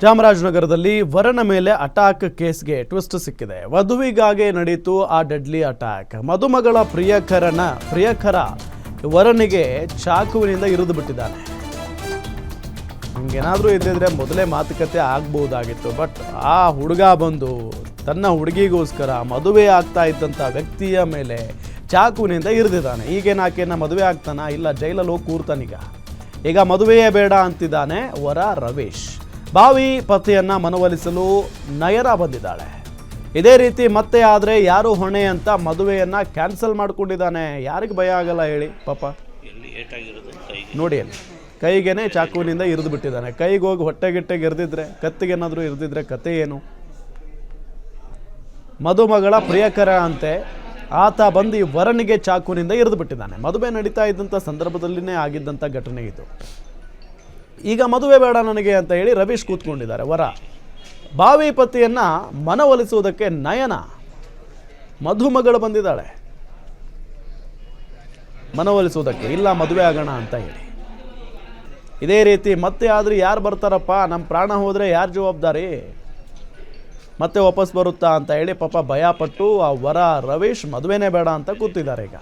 ಚಾಮರಾಜನಗರದಲ್ಲಿ ವರನ ಮೇಲೆ ಅಟ್ಯಾಕ್ ಕೇಸ್ಗೆ ಟ್ವಿಸ್ಟ್ ಸಿಕ್ಕಿದೆ. ವಧುವಿಗಾಗಿ ನಡೆಯಿತು ಆ ಡೆಡ್ಲಿ ಅಟ್ಯಾಕ್. ಮದುಮಗಳ ಪ್ರಿಯಕರ ವರನಿಗೆ ಚಾಕುವಿನಿಂದ ಇರಿದು ಬಿಟ್ಟಿದ್ದಾನೆ. ಹಿಂಗೇನಾದರೂ ಇದ್ದಿದ್ರೆ ಮೊದಲೇ ಮಾತುಕತೆ ಆಗ್ಬಹುದಾಗಿತ್ತು. ಬಟ್ ಆ ಹುಡುಗ ಬಂದು ತನ್ನ ಹುಡುಗಿಗೋಸ್ಕರ ಮದುವೆ ಆಗ್ತಾ ಇದ್ದಂಥ ವ್ಯಕ್ತಿಯ ಮೇಲೆ ಚಾಕುವಿನಿಂದ ಇರಿದಿದ್ದಾನೆ. ಈಗೇನು ಆಕೆಯನ್ನು ಮದುವೆ ಆಗ್ತಾನ? ಇಲ್ಲ, ಜೈಲಲ್ಲಿ ಹೋಗಿ ಕೂರ್ತಾನೀಗ. ಈಗ ಮದುವೆಯೇ ಬೇಡ ಅಂತಿದ್ದಾನೆ ವರ ರವೀಶ್. ಭಾವಿ ಪತಿಯನ್ನ ಮನವೊಲಿಸಲು ನಯನ ಬಂದಿದ್ದಾಳೆ. ಇದೇ ರೀತಿ ಮತ್ತೆ ಆದರೆ ಯಾರು ಹೊಣೆ ಅಂತ ಮದುವೆಯನ್ನ ಕ್ಯಾನ್ಸಲ್ ಮಾಡ್ಕೊಂಡಿದ್ದಾನೆ. ಯಾರಿಗೆ ಭಯ ಆಗಲ್ಲ ಹೇಳಿ ಪಾಪ. ನೋಡಿ ಅಲ್ಲಿ ಕೈಗೇನೆ ಚಾಕುವಿನಿಂದ ಇರಿದು ಬಿಟ್ಟಿದ್ದಾನೆ. ಕೈಗೆ ಹೋಗಿ ಹೊಟ್ಟೆಗಿಟ್ಟೆಗೆ ಇರಿದಿದ್ರೆ, ಕತ್ತಿಗೇನಾದರೂ ಇರಿದಿದ್ರೆ ಕತೆ ಏನು? ಮದುಮಗಳ ಪ್ರಿಯಕರ ಅಂತೆ ಆತ ಬಂದು ವರನಿಗೆ ಚಾಕುವಿನಿಂದ ಇರಿದು ಬಿಟ್ಟಿದ್ದಾನೆ. ಮದುವೆ ನಡೀತಾ ಇದ್ದಂಥ ಸಂದರ್ಭದಲ್ಲಿನೇ ಆಗಿದ್ದಂಥ ಘಟನೆ ಇದು. ಈಗ ಮದುವೆ ಬೇಡ ನನಗೆ ಅಂತ ಹೇಳಿ ರವೀಶ್ ಕೂತ್ಕೊಂಡಿದ್ದಾರೆ. ವರ ಭಾವಿ ಪತಿಯನ್ನ ಮನವೊಲಿಸುವುದಕ್ಕೆ ನಯನ ಮಧುಮಗಳು ಬಂದಿದ್ದಾಳೆ ಮನವೊಲಿಸುವುದಕ್ಕೆ. ಇಲ್ಲ, ಮದುವೆ ಆಗೋಣ ಅಂತ ಹೇಳಿ. ಇದೇ ರೀತಿ ಮತ್ತೆ ಆದ್ರೆ ಯಾರು ಬರ್ತಾರಪ್ಪ? ನಮ್ಮ ಪ್ರಾಣ ಹೋದರೆ ಯಾರು ಜವಾಬ್ದಾರಿ? ಮತ್ತೆ ವಾಪಸ್ ಬರುತ್ತಾ ಅಂತ ಹೇಳಿ ಪಾಪ ಭಯಪಟ್ಟು ಆ ವರ ರವೀಶ್ ಮದುವೆನೇ ಬೇಡ ಅಂತ ಕೂತಿದ್ದಾರೆ ಈಗ.